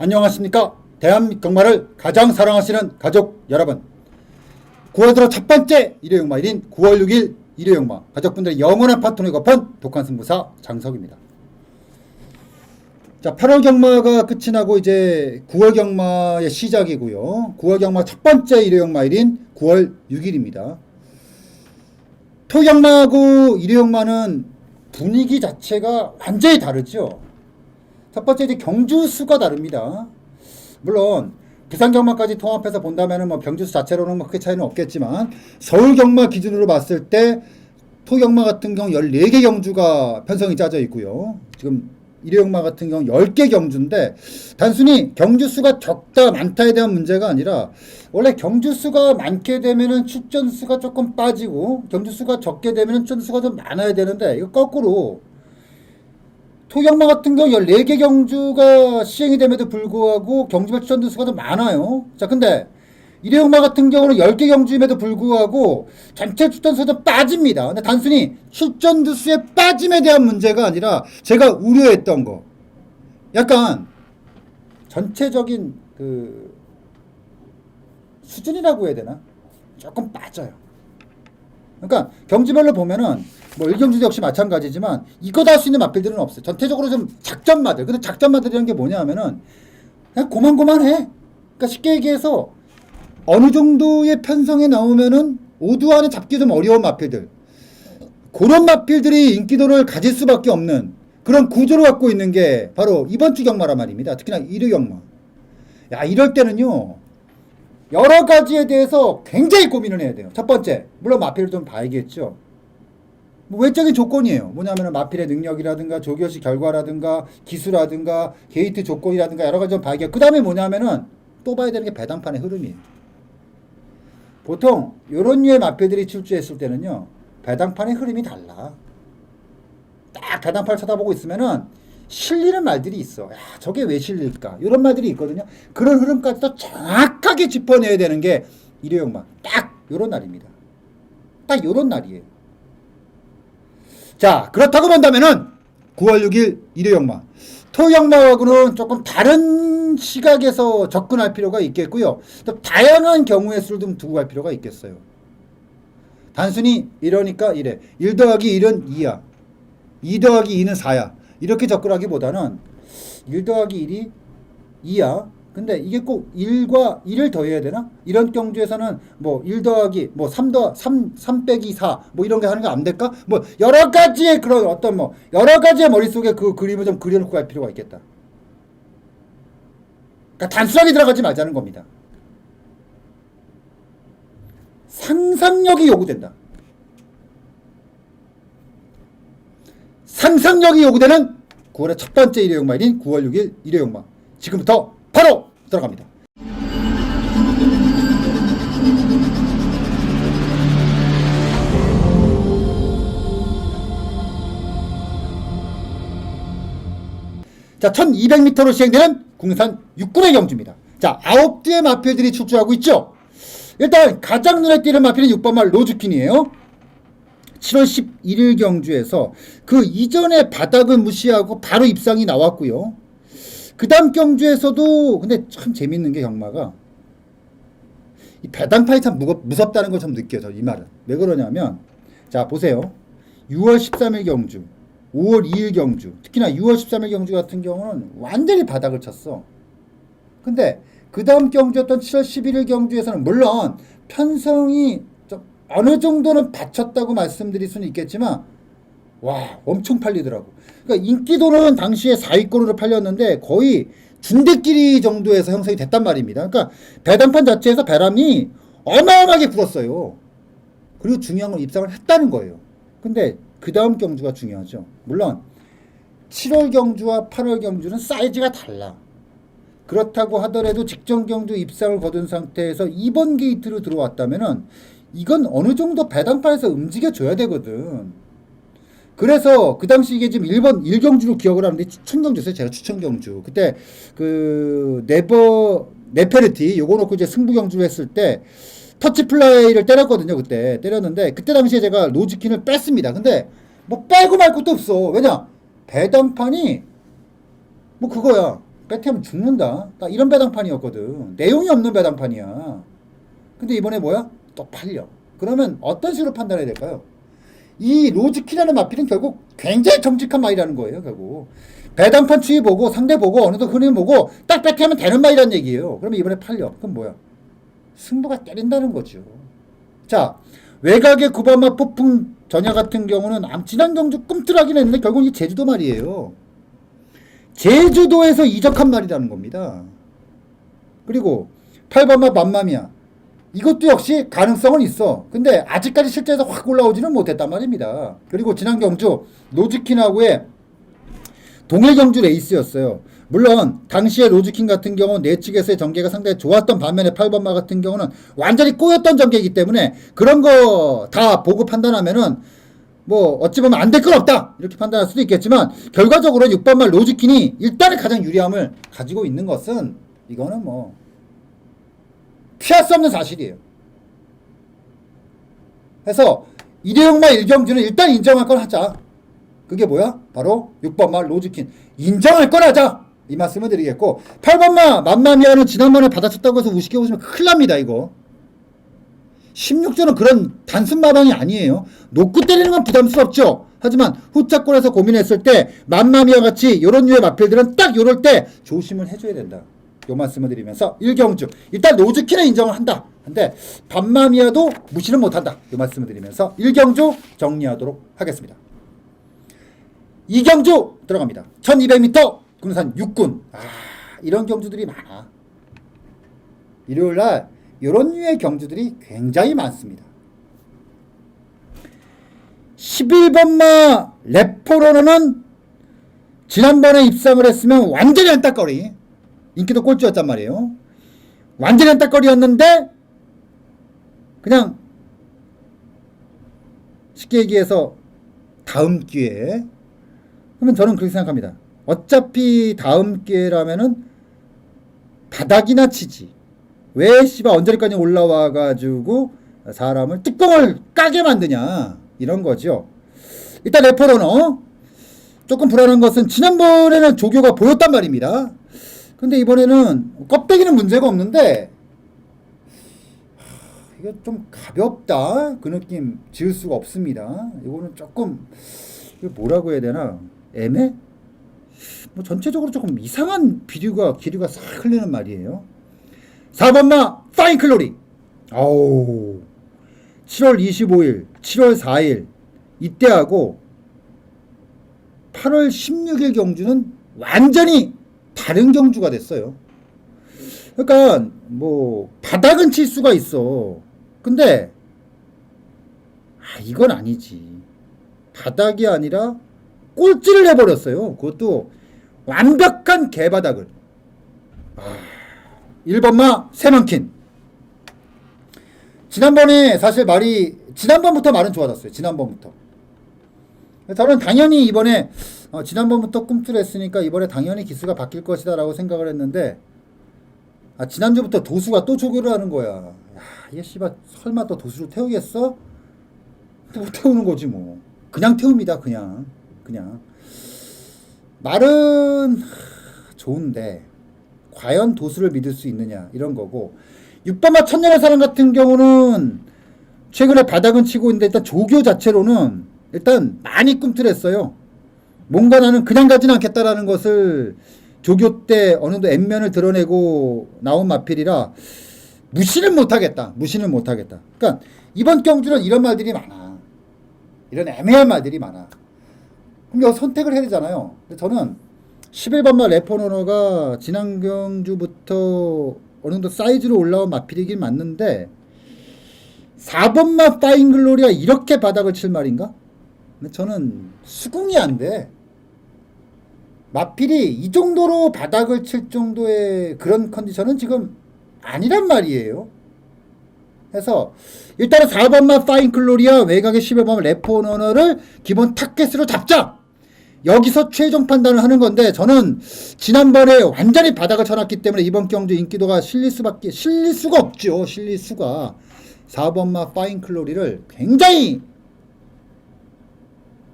안녕하십니까. 대한민국말을 가장 사랑하시는 가족 여러분, 9월 들어 첫 번째 일요일마일인 9월 6일 일요일마 가족분들의 영원한 파트너에 곱한 독한승부사 장석입니다. 자, 8월 경마가 끝이 나고 이제 9월 경마의 시작이고요. 9월 경마 첫 번째 일요일마일인 9월 6일입니다. 토경마하고 일요일마는 분위기 자체가 완전히 다르죠. 첫 번째 이제 경주수가 다릅니다. 물론 부산 경마까지 통합해서 본다면은 뭐 경주수 자체로는 뭐 크게 차이는 없겠지만 서울 경마 기준으로 봤을 때 토경마 같은 경우 14개 경주가 편성이 짜져 있고요. 지금 일요경마 같은 경우 10개 경주인데 단순히 경주수가 적다 많다에 대한 문제가 아니라 원래 경주수가 많게 되면은 출전수가 조금 빠지고 경주수가 적게 되면은 출전수가 좀 많아야 되는데 이거 거꾸로 토경마 같은 경우 14개 경주가 시행이 됨에도 불구하고 경주별 출전수 수가 더 많아요. 자, 근데 일요경마 같은 경우는 10개 경주임에도 불구하고 전체 출전수가 빠집니다. 근데 단순히 출전수 수의 빠짐에 대한 문제가 아니라 제가 우려했던 거, 약간 전체적인 그 수준이라고 해야 되나? 조금 빠져요. 그러니까 경주별로 보면은 뭐 1경주도 역시 마찬가지지만 이거다 할 수 있는 마필들은 없어요. 전체적으로 좀 작전마들. 근데 작전마들이라는 게 뭐냐 하면은 그냥 고만고만해. 그러니까 쉽게 얘기해서 어느 정도의 편성에 나오면은 오두 안에 잡기 좀 어려운 마필들. 그런 마필들이 인기도를 가질 수밖에 없는 그런 구조를 갖고 있는 게 바로 이번 주 경마란 말입니다. 특히나 일요경마. 야, 이럴 때는요. 여러 가지에 대해서 굉장히 고민을 해야 돼요. 첫 번째, 물론 마필을 좀 봐야겠죠. 뭐 외적인 조건이에요. 뭐냐면은 마필의 능력이라든가 조교시 결과라든가 기수라든가 게이트 조건이라든가 여러 가지 좀 봐야겠고, 그 다음에 뭐냐면은 또 봐야 되는 게 배당판의 흐름이에요. 보통 이런 류의 마필들이 출주했을 때는요, 배당판의 흐름이 달라. 딱 배당판을 쳐다보고 있으면은 실리는 말들이 있어. 야, 저게 왜 실릴까? 이런 말들이 있거든요. 그런 흐름까지도 정확하게 짚어내야 되는 게 일요경마. 딱 요런 날입니다. 딱 요런 날이에요. 자, 그렇다고 본다면은 9월 6일 일요경마. 토경마하고는 조금 다른 시각에서 접근할 필요가 있겠고요. 또 다양한 경우의 수를 좀 두고 갈 필요가 있겠어요. 단순히 이러니까 이래. 1 더하기 1은 2야. 2 더하기 2는 4야. 이렇게 접근하기보다는 1 더하기 1이 2야. 근데 이게 꼭 1과 1을 더해야 되나? 이런 경주에서는 뭐 1 더하기 뭐 3 빼기 4 뭐 이런 게 하는 거 안 될까? 뭐 여러 가지의 그런 어떤 뭐 여러 가지의 머릿속에 그 그림을 좀 그려놓고 갈 필요가 있겠다. 그러니까 단순하게 들어가지 말자는 겁니다. 상상력이 요구된다. 상상력이 요구되는 9월의 첫 번째 일요경마일인 9월 6일 일요경마. 지금부터 바로 들어갑니다. 자, 1200m로 시행되는 국내산 6군의 경주입니다. 자, 9대의 마필들이 출주하고 있죠. 일단 가장 눈에 띄는 마필은 6번말 로즈퀸이에요. 7월 11일 경주에서 그 이전에 바닥을 무시하고 바로 입상이 나왔고요. 그 다음 경주에서도 근데 참 재밌는 게 경마가 이 배당판이 참 무섭다는 걸 참 느껴요. 이 말은 왜 그러냐면 자 보세요. 6월 13일 경주 5월 2일 경주 특히나 6월 13일 경주 같은 경우는 완전히 바닥을 쳤어. 근데 그 다음 경주였던 7월 11일 경주에서는 물론 편성이 좀 어느 정도는 받쳤다고 말씀드릴 수는 있겠지만 와 엄청 팔리더라고. 그러니까 인기도는 당시에 4위권으로 팔렸는데 거의 중대끼리 정도에서 형성이 됐단 말입니다. 그러니까 배당판 자체에서 배람이 어마어마하게 불었어요. 그리고 중요한 건 입상을 했다는 거예요. 근데 그 다음 경주가 중요하죠. 물론 7월 경주와 8월 경주는 사이즈가 달라. 그렇다고 하더라도 직전 경주 입상을 거둔 상태에서 2번 게이트로 들어왔다면은 이건 어느 정도 배당판에서 움직여줘야 되거든. 그래서 그 당시 이게 지금 1경주로 기억을 하는데 추천경주였어요. 제가 추천경주. 그때 그 네페르티 요거 놓고 이제 승부경주를 했을 때 터치 플라이를 때렸거든요. 그때 때렸는데 그때 당시에 제가 로즈퀸을 뺐습니다. 근데 뭐 빼고 말 것도 없어. 왜냐? 배당판이 뭐 그거야. 배팅하면 죽는다. 딱 이런 배당판이었거든. 내용이 없는 배당판이야. 근데 이번에 뭐야? 또 팔려. 그러면 어떤 식으로 판단해야 될까요? 이 로즈키라는 마필은 결국 굉장히 정직한 말이라는 거예요. 결국 배당판 추이 보고 상대 보고 어느 정도 흐름 보고 딱 배팅하면 되는 말이라는 얘기예요. 그러면 이번에 팔려. 그럼 뭐야? 승부가 때린다는 거죠. 자, 외곽의 9번마 폭풍 전야 같은 경우는 지난 경주 꿈틀하긴 했는데 결국 이 제주도 말이에요. 제주도에서 이적한 말이라는 겁니다. 그리고 8번마 맘마미아, 이것도 역시 가능성은 있어. 근데 아직까지 실제에서 확 올라오지는 못했단 말입니다. 그리고 지난 경주 로즈킨하고의 동일 경주 레이스였어요. 물론 당시에 로즈킨 같은 경우는 내측에서의 전개가 상당히 좋았던 반면에 8번마 같은 경우는 완전히 꼬였던 전개이기 때문에 그런 거 다 보고 판단하면은 뭐 어찌 보면 안 될 건 없다 이렇게 판단할 수도 있겠지만, 결과적으로 6번마 로즈킨이 일단은 가장 유리함을 가지고 있는 것은 이거는 뭐 피할 수 없는 사실이에요. 그래서 1회용마 1경주는 일단 인정할 건 하자. 그게 뭐야? 바로 6번마 로즈킨 인정할 건 하자, 이 말씀을 드리겠고, 8번마 맘마미아는 지난번에 받아쳤다고 해서 우습게 보시면 큰일 납니다. 이거 16조는 그런 단순 마방이 아니에요. 놓고 때리는 건 부담스럽죠. 하지만 후차권에서 고민했을 때 맘마미아 같이 이런 류의 마필들은 딱 이럴 때 조심을 해줘야 된다, 요 말씀을 드리면서 1경주 일단 로즈킨을 인정을 한다. 근데 밤마미아도 무시는 못한다, 요 말씀을 드리면서 1경주 정리하도록 하겠습니다. 2경주 들어갑니다. 1200m 군산 6군. 이런 경주들이 많아. 일요일날 이런 류의 경주들이 굉장히 많습니다. 11번마 레포로는 지난번에 입상을 했으면 완전히 안따거리, 인기도 꼴찌였단 말이에요. 완전히 안따거리였는데 그냥 쉽게 얘기해서 다음 기회에, 그러면 저는 그렇게 생각합니다. 어차피 다음 기회라면은 바닥이나 치지, 왜 씨발 언저리까지 올라와가지고 사람을 뚜껑을 까게 만드냐, 이런 거죠. 일단 레포러너 조금 불안한 것은 지난번에는 조교가 보였단 말입니다. 근데 이번에는 껍데기는 문제가 없는데 이거 좀 가볍다, 그 느낌 지을 수가 없습니다. 이거는 조금 뭐라고 해야 되나, 애매? 뭐 전체적으로 조금 이상한 기류가 싹 흘리는 말이에요. 4번마 파인클로리. 7월 25일, 7월 4일 이때하고 8월 16일 경주는 완전히 다른 경주가 됐어요. 그러니까 뭐 바닥은 칠 수가 있어. 근데 이건 아니지. 바닥이 아니라 꼴찌를 해버렸어요. 그것도 완벽한 개바닥을. 1번마 세먼킨. 지난번부터 말은 좋아졌어요. 지난번부터. 저는 당연히 이번에 지난번부터 꿈틀했으니까 이번에 당연히 기수가 바뀔 것이다 라고 생각을 했는데, 지난주부터 도수가 또 조교를 하는 거야. 이게 씨발 설마 또 도수를 태우겠어? 못 태우는 거지 뭐. 그냥 태웁니다. 그냥 말은 좋은데 과연 도수를 믿을 수 있느냐, 이런 거고. 6번마 천년의 사랑 같은 경우는 최근에 바닥은 치고 있는데 일단 조교 자체로는 일단 많이 꿈틀했어요. 뭔가 나는 그냥 가진 않겠다라는 것을 조교 때 어느 정도 앳면을 드러내고 나온 마필이라 무시는 못하겠다. 그러니까 이번 경주는 이런 말들이 많아. 이런 애매한 말들이 많아. 그럼 여기 선택을 해야 되잖아요. 근데 저는 11번마 레포너가 지난 경주부터 어느 정도 사이즈로 올라온 마필이긴 맞는데 4번마 파인글로리가 이렇게 바닥을 칠 말인가? 근데 저는 수긍이 안 돼. 마필이 이 정도로 바닥을 칠 정도의 그런 컨디션은 지금 아니란 말이에요. 그래서 일단은 4번마 파인클로리아 외곽의 11번마 레포너를 기본 타겟으로 잡자. 여기서 최종 판단을 하는 건데, 저는 지난번에 완전히 바닥을 쳐놨기 때문에 이번 경주 인기도가 실릴 수가 없죠. 4번마 파인클로리를 굉장히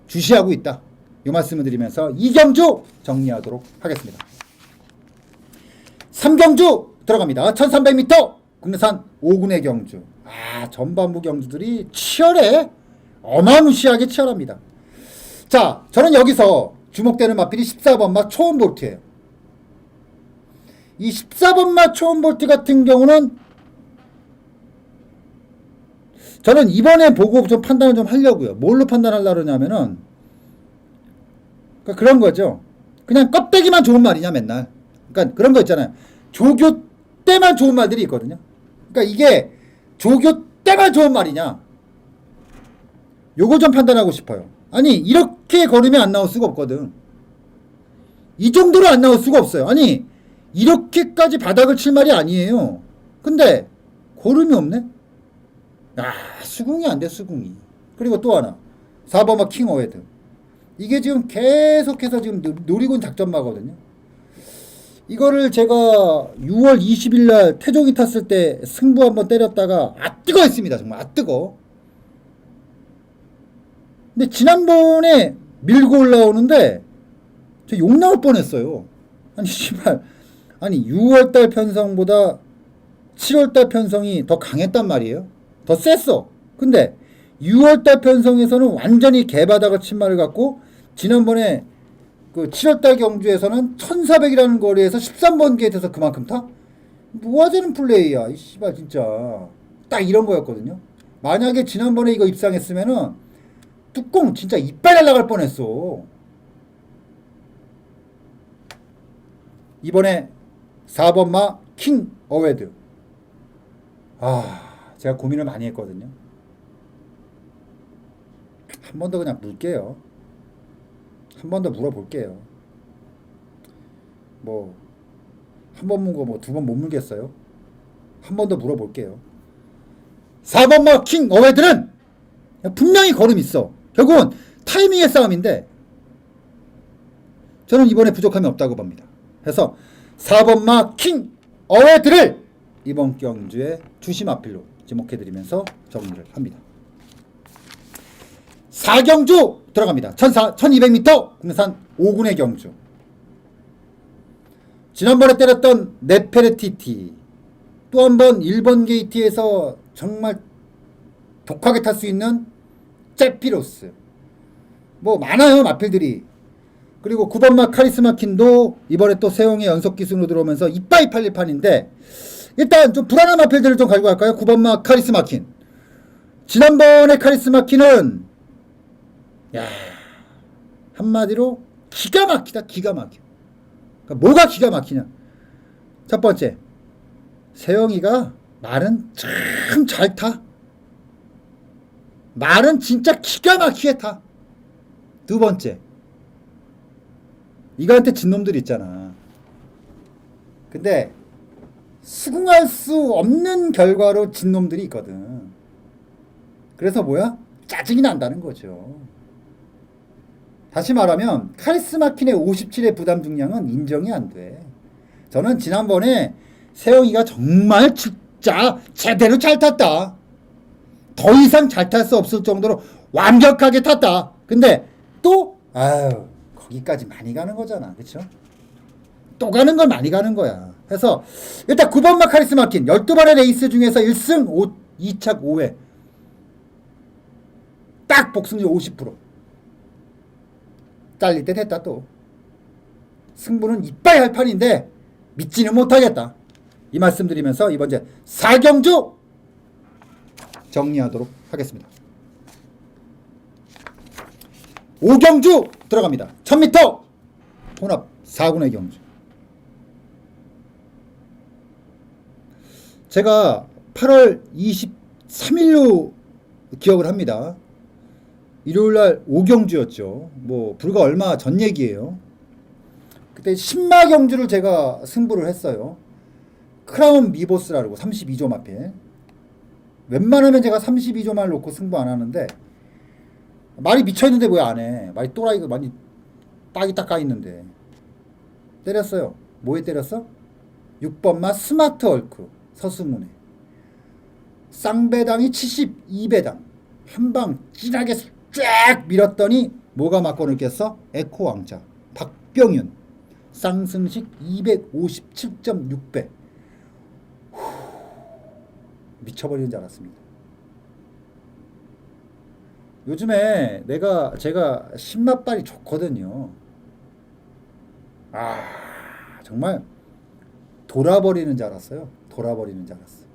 주시하고 있다, 이 말씀을 드리면서 이 경주 정리하도록 하겠습니다. 삼경주 들어갑니다. 1300m 국내산 5군의 경주. 전반부 경주들이 치열해. 어마무시하게 치열합니다. 자, 저는 여기서 주목되는 마필이 14번 마 초원볼트예요. 이 14번 마 초원볼트 같은 경우는 저는 이번에 보고 좀 판단을 좀 하려고요. 뭘로 판단하려고 그러냐면은 그러니까 그런 거죠. 그냥 껍데기만 좋은 말이냐 맨날. 그러니까 그런 거 있잖아요. 조교 때만 좋은 말들이 있거든요. 그러니까 이게 조교 때만 좋은 말이냐. 요거 좀 판단하고 싶어요. 아니 이렇게 걸으면 안 나올 수가 없거든. 이 정도로 안 나올 수가 없어요. 아니 이렇게까지 바닥을 칠 말이 아니에요. 근데 고름이 없네. 수긍이 안 돼. 수긍이. 그리고 또 하나 4번마 킹 어웨드. 이게 지금 계속해서 지금 노리고 있는 작전마거든요. 이거를 제가 6월 20일 날 태종이 탔을 때 승부 한번 때렸다가 뜨거 했습니다. 정말 뜨거. 근데 지난번에 밀고 올라오는데 저 욕 나올 뻔했어요. 아니 씨발, 아니 6월달 편성보다 7월달 편성이 더 강했단 말이에요. 더 셌어. 근데 6월달 편성에서는 완전히 개바닥을 친 말을 갖고 지난번에 그 7월달 경주에서는 1400이라는 거리에서 13번 게이트에서 그만큼 타? 뭐하자는 플레이야 이 씨발 진짜. 딱 이런 거였거든요. 만약에 지난번에 이거 입상했으면은 뚜껑 진짜 이빨 날라갈 뻔했어. 이번에 4번마 킹 어웨드. 제가 고민을 많이 했거든요. 한 번 더 그냥 물게요. 한 번 더 물어볼게요. 뭐 한 번 물고 뭐 두 번 못 물겠어요? 한 번 더 물어볼게요. 4번마 킹 어웨드는 분명히 걸음 있어. 결국은 타이밍의 싸움인데 저는 이번에 부족함이 없다고 봅니다. 그래서 4번마 킹 어웨드를 이번 경주의 주심 앞필로 지목해드리면서 정리를 합니다. 4경주 들어갑니다. 1200m 국내산 5군의 경주. 지난번에 때렸던 네페르티티, 또 한 번 1번 게이트에서 정말 독하게 탈 수 있는 제피로스, 뭐 많아요 마필들이. 그리고 9번마 카리스마킨도 이번에 또 세용의 연속 기순으로 들어오면서 이빠이 팔릴 판인데, 일단 좀 불안한 마필들을 좀 가지고 갈까요? 9번마 카리스마킨. 지난번에 카리스마킨은 한마디로 기가 막히다. 기가 막혀. 그러니까 뭐가 기가 막히냐. 첫 번째, 세영이가 말은 참 잘 타. 말은 진짜 기가 막히게 타. 두 번째, 이거한테 진 놈들 있잖아. 근데 수긍할 수 없는 결과로 진 놈들이 있거든. 그래서 뭐야? 짜증이 난다는 거죠. 다시 말하면 카리스마킨의 57의 부담 중량은 인정이 안 돼. 저는 지난번에 세영이가 정말 진짜 제대로 잘 탔다. 더 이상 잘 탈 수 없을 정도로 완벽하게 탔다. 근데 또 거기까지 많이 가는 거잖아. 그쵸? 또 가는 건 많이 가는 거야. 그래서 일단 9번마 카리스마킨 12번의 레이스 중에서 1승 2착 5회 딱 복승률 50%. 잘릴 때 됐다. 또 승부는 이빠이 할 판인데 믿지는 못하겠다. 이 말씀 드리면서 이번 제 4경주 정리하도록 하겠습니다. 5경주 들어갑니다. 1000m 혼합 4군의 경주. 제가 8월 23일로 기억을 합니다. 일요일날 5경주였죠. 뭐 불과 얼마 전 얘기예요. 그때 신마경주를 제가 승부를 했어요. 크라운 미보스라고 32조 마필. 웬만하면 제가 32조 말 놓고 승부 안 하는데 말이 미쳐있는데 왜 안 해. 말이 또라이가 많이 딱이 딱 까있는데 때렸어요. 뭐에 때렸어? 6번마 스마트 얼크 서승훈에 쌍배당이 72배당 한방 진하게 쫙 밀었더니 뭐가 맞고 느꼈어? 에코 왕자 박병윤 쌍승식 257.6배. 미쳐버리는 줄 알았습니다. 요즘에 제가 신맛발이 좋거든요. 정말 돌아버리는 줄 알았어요. 돌아버리는 줄 알았어.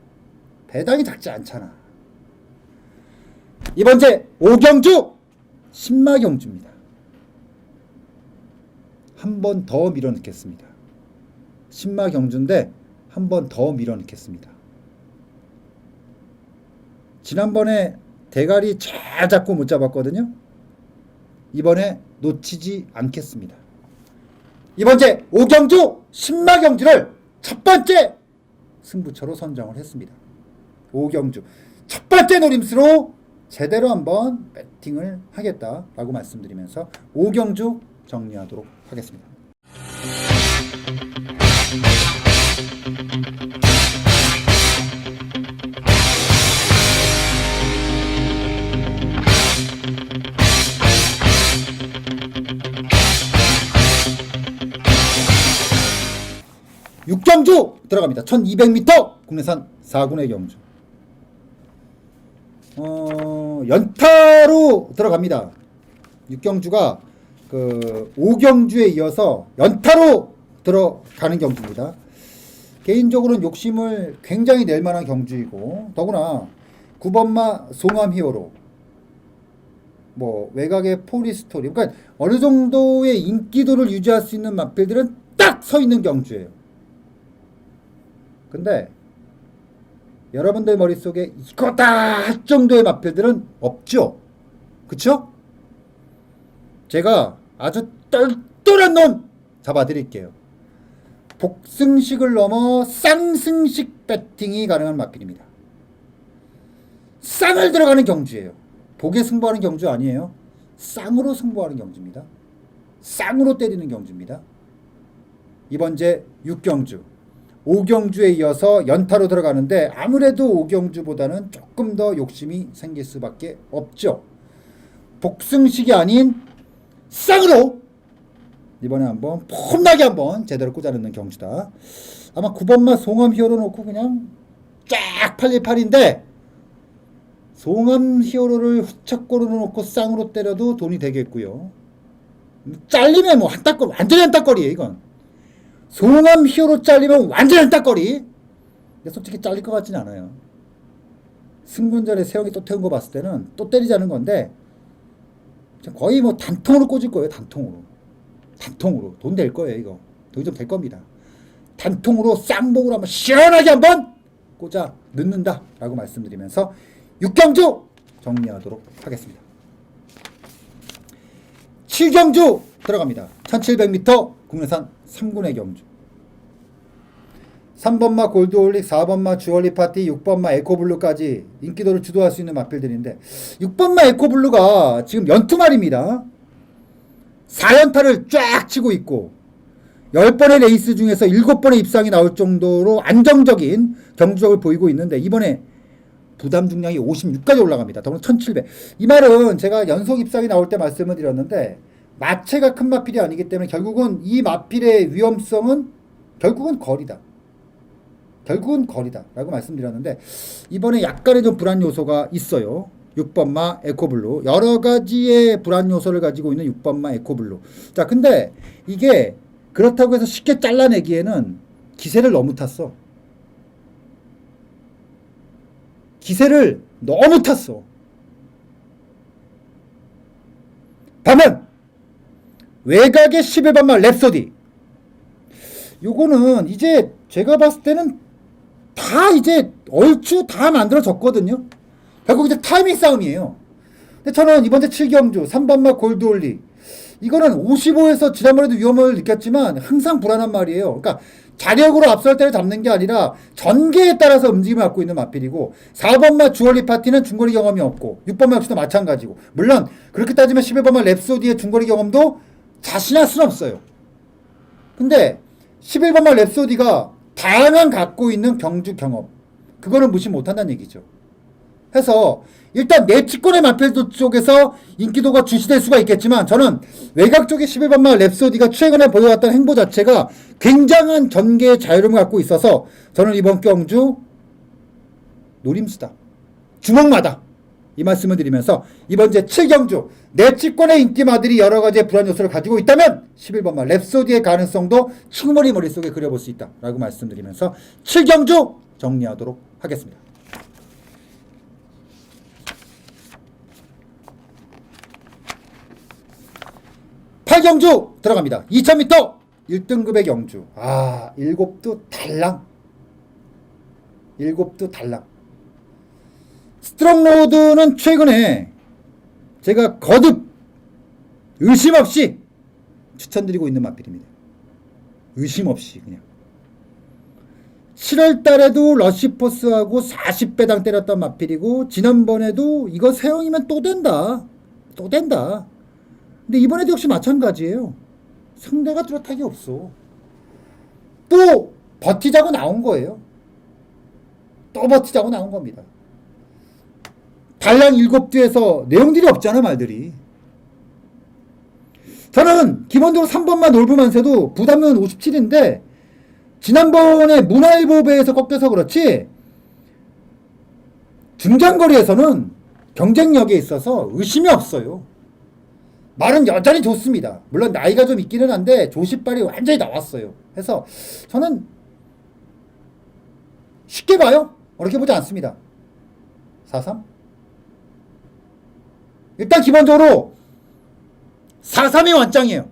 배당이 작지 않잖아. 이번째 오경주 신마경주입니다. 한 번 더 밀어넣겠습니다. 신마경주인데 한 번 더 밀어넣겠습니다. 지난번에 대가리 잘 잡고 못 잡았거든요. 이번에 놓치지 않겠습니다. 이번째 오경주 신마경주를 첫 번째 승부처로 선정을 했습니다. 오경주 첫 번째 노림수로 제대로 한번 배팅을 하겠다라고 말씀드리면서 오경주 정리하도록 하겠습니다. 육경주 들어갑니다. 1200m 국내산 4군의 경주. 연타로 들어갑니다. 육경주가 그 5경주에 이어서 연타로 들어가는 경주입니다. 개인적으로는 욕심을 굉장히 낼 만한 경주이고, 더구나 9번마 송암 히어로, 뭐 외곽의 포리스토리, 그러니까 어느 정도의 인기도를 유지할 수 있는 마필들은 딱 서 있는 경주예요. 근데 여러분들 머릿속에 이거다 할 정도의 마필들은 없죠. 그쵸? 제가 아주 똘똘한 놈 잡아드릴게요. 복승식을 넘어 쌍승식 배팅이 가능한 마필입니다. 쌍을 들어가는 경주예요. 복에 승부하는 경주 아니에요. 쌍으로 승부하는 경주입니다. 쌍으로 때리는 경주입니다. 이번째 6경주 5경주에 이어서 연타로 들어가는데 아무래도 5경주보다는 조금 더 욕심이 생길 수밖에 없죠. 복승식이 아닌 쌍으로 이번에 한번 폼나게 한번 제대로 꽂아넣는 경주다. 아마 9번마 송암 히어로 놓고 그냥 쫙 팔릴 팔인데, 송암 히어로를 후착골로 놓고 쌍으로 때려도 돈이 되겠고요. 잘리면 뭐 한따거리, 완전히 한따거리예요 이건. 송암 히어로 잘리면 완전히 한따거리. 근데 솔직히 잘릴 것 같진 않아요. 승군전에 세영이 또 태운 거 봤을 때는 또 때리자는 건데 거의 뭐 단통으로 꽂을 거예요. 단통으로 돈 될 거예요. 이거 돈이 좀 될 겁니다. 단통으로 쌍봉으로 한번 시원하게 한번 꽂아 넣는다 라고 말씀드리면서 6경주 정리하도록 하겠습니다. 7경주 들어갑니다. 1700m 국내산 3군의 경주. 3번마 골드올릭, 4번마 주얼리 파티, 6번마 에코블루까지 인기도를 주도할 수 있는 마필들인데, 6번마 에코블루가 지금 연투말입니다. 4연타를 쫙 치고 있고 10번의 레이스 중에서 7번의 입상이 나올 정도로 안정적인 경주력을 보이고 있는데, 이번에 부담 중량이 56까지 올라갑니다. 더불어 1700. 이 말은 제가 연속 입상이 나올 때 말씀을 드렸는데, 마체가 큰 마필이 아니기 때문에 결국은 이 마필의 위험성은 결국은 거리다 라고 말씀드렸는데, 이번에 약간의 좀 불안 요소가 있어요. 6번마 에코블루, 여러 가지의 불안 요소를 가지고 있는 6번마 에코블루. 자, 근데 이게 그렇다고 해서 쉽게 잘라내기에는 기세를 너무 탔어. 반면 외곽의 11번마 랩소디, 요거는 이제 제가 봤을 때는 다 이제 얼추 다 만들어졌거든요. 결국 이제 타이밍 싸움이에요. 근데 저는 이번에 7경주 3번마 골드올리, 이거는 55에서 지난번에도 위험을 느꼈지만 항상 불안한 말이에요. 그러니까 자력으로 앞설 때를 잡는 게 아니라 전개에 따라서 움직임을 갖고 있는 마필이고, 4번마 주얼리 파티는 중거리 경험이 없고 6번마 역시도 마찬가지고, 물론 그렇게 따지면 11번마 랩소디의 중거리 경험도 자신할 수는 없어요. 근데 11번마 랩소디가 다양한 갖고 있는 경주 경험, 그거는 무시 못한다는 얘기죠. 해서 일단 내치권의 마필드 쪽에서 인기도가 주시될 수가 있겠지만 저는 외곽 쪽의 11번마 랩소디가 최근에 보여왔던 행보 자체가 굉장한 전개의 자유로움을 갖고 있어서 저는 이번 경주 노림수다. 주먹마다. 이 말씀을 드리면서 이번 제7경주 내치권의 인기마들이 여러가지의 불안 요소를 가지고 있다면 11번마 랩소디의 가능성도 충분히 머릿속에 그려볼 수 있다 라고 말씀드리면서 7경주 정리하도록 하겠습니다. 8경주 들어갑니다. 2000m 1등급의 경주. 아, 7도 달랑. 7도 달랑. 스트롱로드는 최근에 제가 거듭 의심 없이 추천드리고 있는 마필입니다. 의심 없이 그냥. 7월 달에도 러시포스하고 40배당 때렸던 마필이고 지난번에도 이거 세영이면 또 된다. 또 된다. 근데 이번에도 역시 마찬가지예요. 상대가 뚜렷하게 없어. 또 버티자고 나온 거예요. 또 버티자고 나온 겁니다. 달랑 7뒤에서 내용들이 없잖아 말들이. 저는 기본적으로 3번만 놀부만세도 부담은 57인데 지난번에 문화일보배에서 꺾여서 그렇지 중장거리에서는 경쟁력에 있어서 의심이 없어요. 말은 여전히 좋습니다. 물론 나이가 좀 있기는 한데 조시발이 완전히 나왔어요. 그래서 저는 쉽게 봐요. 어렵게 보지 않습니다. 4-3? 일단 기본적으로 4-3이 완짱이에요.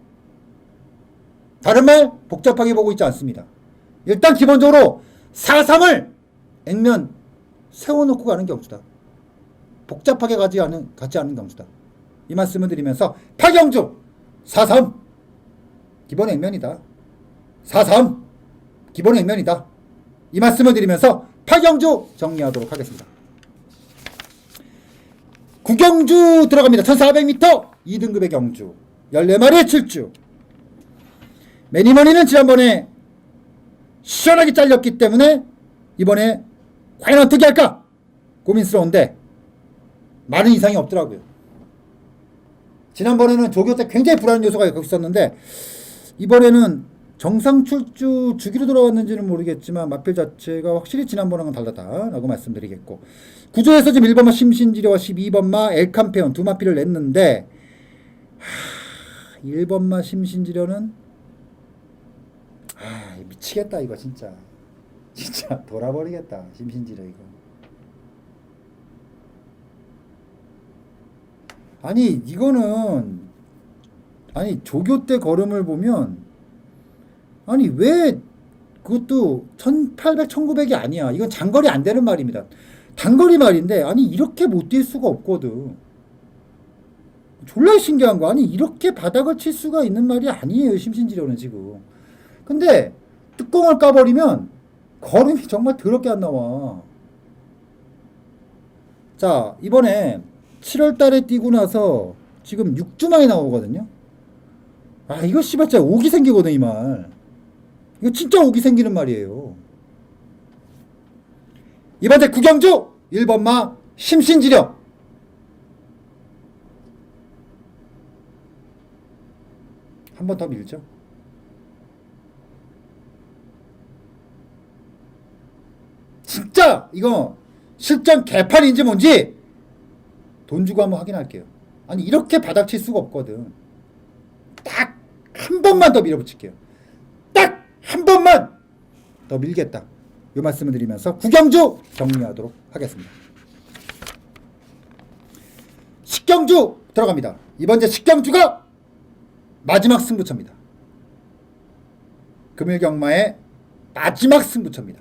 다른 말 복잡하게 보고 있지 않습니다. 일단 기본적으로 4-3을 액면 세워놓고 가는 경주다. 복잡하게 가지 않은 경주다. 이 말씀을 드리면서 8경주 4-3 기본 액면이다. 4-3 기본 액면이다. 이 말씀을 드리면서 8경주 정리하도록 하겠습니다. 9경주 들어갑니다. 1400m 2등급의 경주 14마리의 7주. 매니머니는 지난번에 시원하게 잘렸기 때문에 이번에 과연 어떻게 할까 고민스러운데 많은 이상이 없더라고요. 지난번에는 조교 때 굉장히 불안한 요소가 거기 있었는데 이번에는 정상 출주 주기로 돌아왔는지는 모르겠지만 마필 자체가 확실히 지난번랑은 다르다라고 말씀드리겠고 구조에서 지금 1번마 심신지려와 12번마 엘캄페온 두 마필을 냈는데 1번마 심신지려는 미치겠다 이거 진짜 돌아버리겠다 심신지려 이거. 아니 이거는 조교 때 걸음을 보면 아니 왜 그것도 1800, 1900이 아니야. 이건 장거리 안 되는 말입니다. 단거리 말인데 아니 이렇게 못 뛸 수가 없거든. 졸라 신기한 거. 아니 이렇게 바닥을 칠 수가 있는 말이 아니에요. 심신지려는 지금. 근데 뚜껑을 까버리면 걸음이 정말 더럽게 안 나와. 자 이번에 7월 달에 뛰고 나서 지금 6주 만에 나오거든요. 아 이거 씨발 진짜 오기 생기거든 이 말. 이거 진짜 오기 생기는 말이에요. 이번 주 9경주 1번마 심신지려 한 번 더 밀죠. 진짜 이거 실전 개판인지 뭔지 돈 주고 한번 확인할게요. 아니 이렇게 바닥 칠 수가 없거든. 딱 한 번만 더 밀어붙일게요. 딱 한 번만 더 밀겠다. 이 말씀을 드리면서 9경주 정리하도록 하겠습니다. 10경주 들어갑니다. 이번 주 10경주가 마지막 승부처입니다. 금일경마의 마지막 승부처입니다.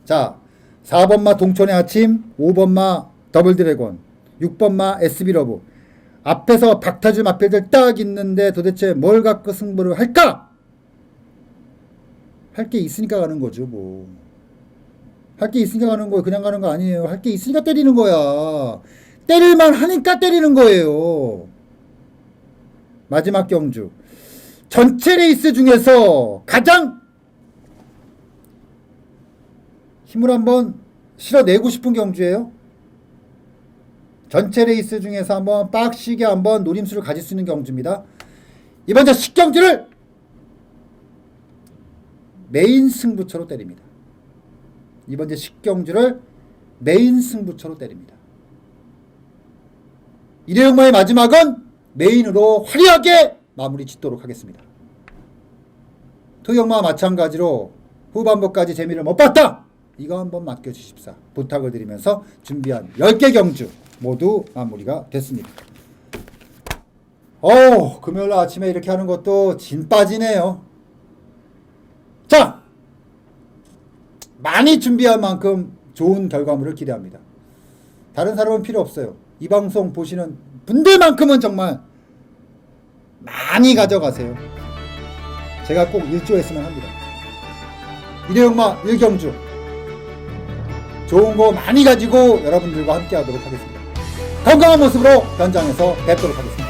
자 4번마 동촌의 아침, 5번마 더블드래곤, 6번마 SB러브 앞에서 박타줄 마필들 딱 있는데 도대체 뭘 갖고 승부를 할까? 할 게 있으니까 가는 거죠 뭐. 할 게 있으니까 가는 거예요. 그냥 가는 거 아니에요. 할 게 있으니까 때리는 거야. 때릴만 하니까 때리는 거예요. 마지막 경주 전체 레이스 중에서 가장 힘을 한번 실어내고 싶은 경주예요. 전체 레이스 중에서 한번 빡시게 한번 노림수를 가질 수 있는 경주입니다. 이번 주 10경주를 메인 승부처로 때립니다. 이번 주 10경주를 메인 승부처로 때립니다. 1회용마의 마지막은 메인으로 화려하게 마무리 짓도록 하겠습니다. 토경마와 마찬가지로 후반부까지 재미를 못 봤다! 이거 한번 맡겨주십사 부탁을 드리면서 준비한 10개 경주 모두 마무리가 됐습니다. 금요일 아침에 이렇게 하는 것도 진 빠지네요. 자, 많이 준비한 만큼 좋은 결과물을 기대합니다. 다른 사람은 필요 없어요. 이 방송 보시는 분들만큼은 정말 많이 가져가세요. 제가 꼭 일조했으면 합니다. 일회용마 1경주 좋은 거 많이 가지고 여러분들과 함께 하도록 하겠습니다. 건강한 모습으로 현장에서 뵙도록 하겠습니다.